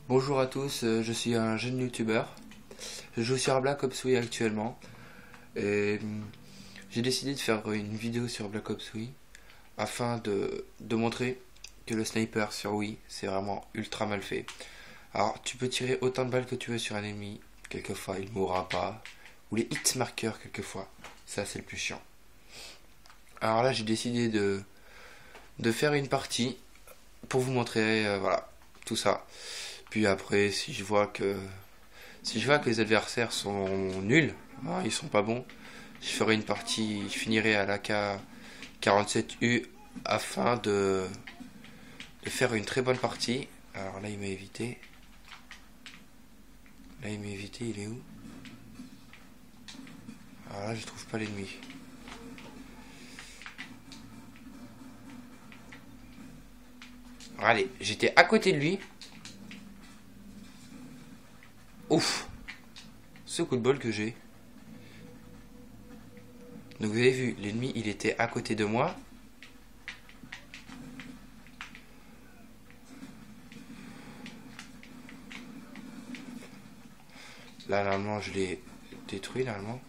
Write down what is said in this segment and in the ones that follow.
Bonjour à tous, je suis un jeune youtubeur. Je joue sur Black Ops Wii actuellement. Et j'ai décidé de faire une vidéo sur Black Ops Wii afin de montrer que le sniper sur Wii c'est vraiment ultra mal fait. Alors tu peux tirer autant de balles que tu veux sur un ennemi, quelquefois il mourra pas, ou les hit markers quelquefois, ça c'est le plus chiant. Alors là j'ai décidé de faire une partie pour vous montrer voilà tout ça. Puis après si je vois que les adversaires sont nuls, hein, ils sont pas bons, je ferai une partie, je finirai à l'AK-47U afin de faire une très bonne partie. Alors là il m'a évité. Là il m'a évité, il est où? Alors là je trouve pas l'ennemi. Allez, j'étais à côté de lui. Ouf, ce coup de bol que j'ai. Donc vous avez vu, l'ennemi il était à côté de moi. Là normalement je l'ai détruit normalement.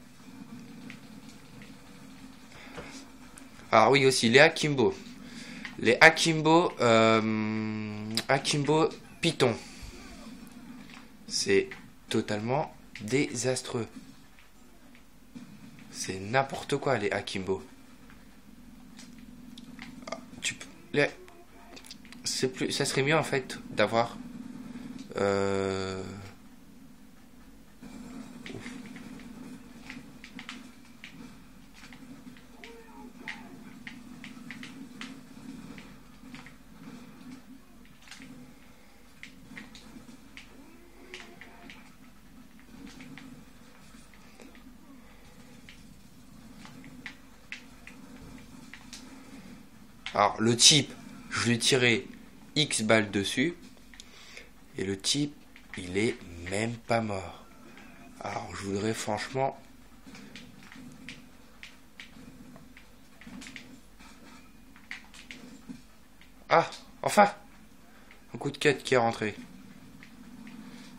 Ah oui aussi, les Akimbo. Les Akimbo, Akimbo Python. C'est totalement désastreux. C'est n'importe quoi les Akimbo. Ça serait mieux en fait d'avoir alors le type, je lui ai tiré X balles dessus et le type il est même pas mort. Alors je voudrais franchement ah enfin un coup de quête qui est rentré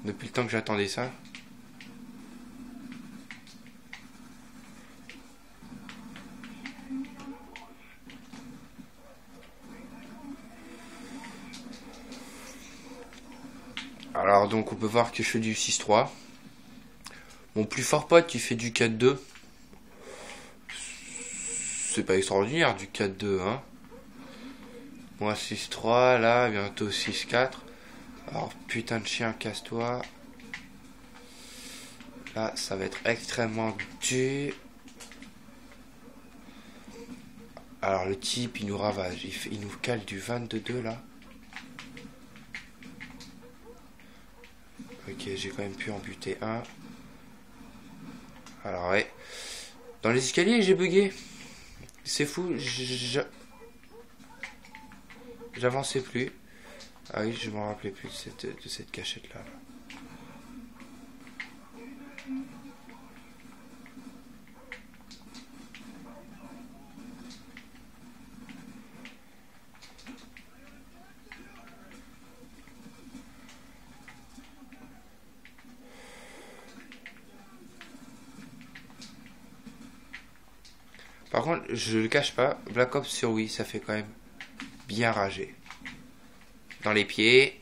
depuis le temps que j'attendais ça. Alors donc on peut voir que je fais du 6-3. Mon plus fort pote il fait du 4-2. C'est pas extraordinaire du 4-2 hein. Moi 6-3 là, bientôt 6-4. Alors putain de chien, casse-toi. Là ça va être extrêmement dur. Alors le type il nous ravage, il nous cale du 22 là. Ok, j'ai quand même pu en buter un. Alors ouais. Dans les escaliers j'ai bugué. C'est fou, j'avançais plus. Ah oui, je m'en rappelais plus de cette cachette là. Par contre, je le cache pas, Black Ops sur Wii, ça fait quand même bien rager. Dans les pieds.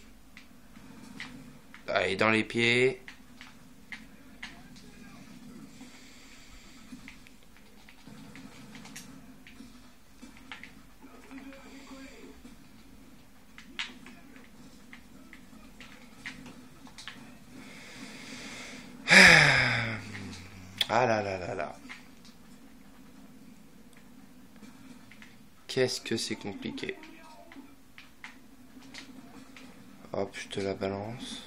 Allez, dans les pieds. Ah là là là là. Qu'est-ce que c'est compliqué. Hop, je te la balance.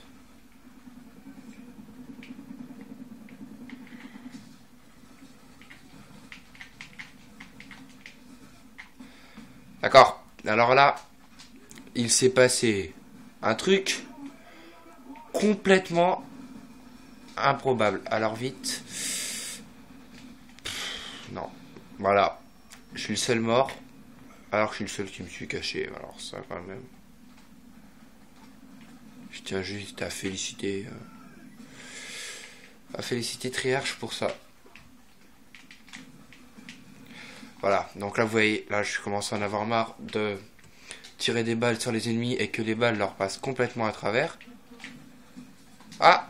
D'accord. Alors là, il s'est passé un truc complètement improbable. Alors vite. Non. Voilà. Je suis le seul mort. Alors que je suis le seul qui me suis caché. Alors ça quand même. Je tiens juste à féliciter Triarch pour ça. Voilà, donc là vous voyez, là je commence à en avoir marre de tirer des balles sur les ennemis et que les balles leur passent complètement à travers. Ah!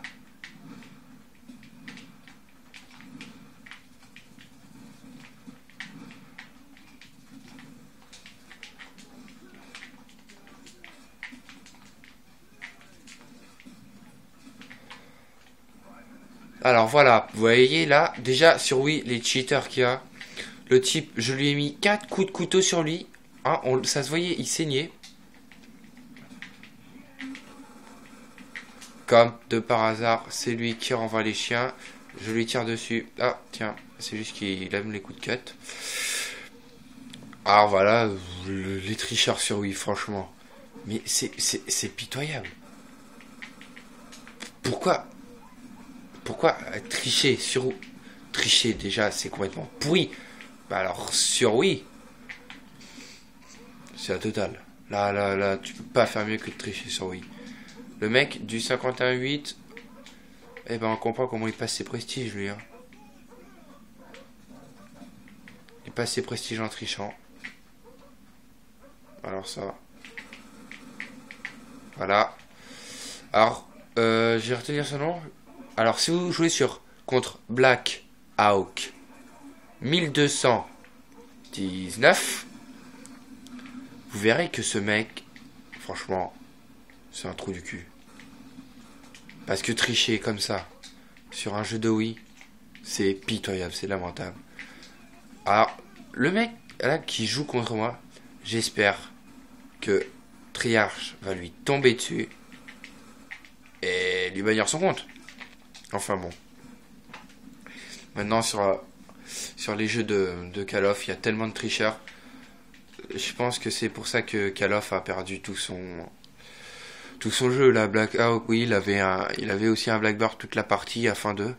Alors voilà, vous voyez là, déjà sur Wii, les cheaters qu'il y a. Le type, je lui ai mis 4 coups de couteau sur lui. Hein, ça se voyait, il saignait. Comme de par hasard, c'est lui qui renvoie les chiens. Je lui tire dessus. Ah, tiens, c'est juste qu'il aime les coups de cut. Alors voilà, les tricheurs sur Wii, franchement. Mais c'est pitoyable. Pourquoi tricher sur... Tricher, déjà, c'est complètement pourri. Bah alors, sur Wii, c'est la totale. Là, tu peux pas faire mieux que de tricher sur Wii. Le mec du 51.8, eh ben on comprend comment il passe ses prestiges, lui. Hein. Il passe ses prestiges en trichant. Alors ça. Voilà. Alors, je vais retenir son nom. Alors, si vous jouez contre Black Hawk 1219, vous verrez que ce mec, franchement, c'est un trou du cul. Parce que tricher comme ça, sur un jeu de Wii, c'est pitoyable, c'est lamentable. Alors, le mec là qui joue contre moi, j'espère que Triarch va lui tomber dessus et lui bannir son compte. Enfin bon. Maintenant sur les jeux de Call of, il y a tellement de tricheurs. Je pense que c'est pour ça que Call of a perdu tout son jeu. Là, Black Hawk, oui, il avait aussi un Blackbird toute la partie afin de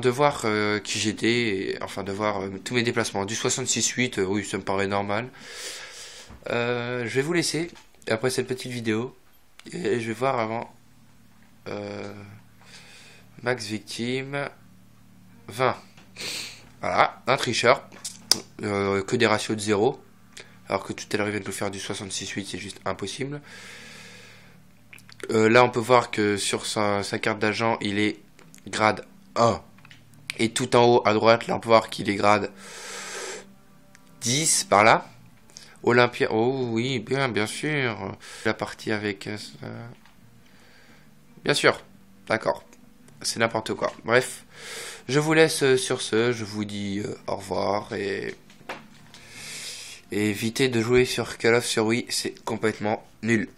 voir qui j'étais, afin de voir tous mes déplacements. Du 66.8, oui, ça me paraît normal. Je vais vous laisser après cette petite vidéo et je vais voir avant max victime 20. Voilà, un tricheur, que des ratios de 0, alors que tout à l'heure il vient de nous faire du 66.8, c'est juste impossible. Là on peut voir que sur sa carte d'agent il est grade 1. Et tout en haut à droite, là on peut voir qu'il est grade 10 par là. Olympia, oh oui, bien sûr. La partie avec... bien sûr, d'accord. C'est n'importe quoi. Bref, je vous laisse sur ce. Je vous dis au revoir et évitez de jouer sur Call of sur Wii, c'est complètement nul.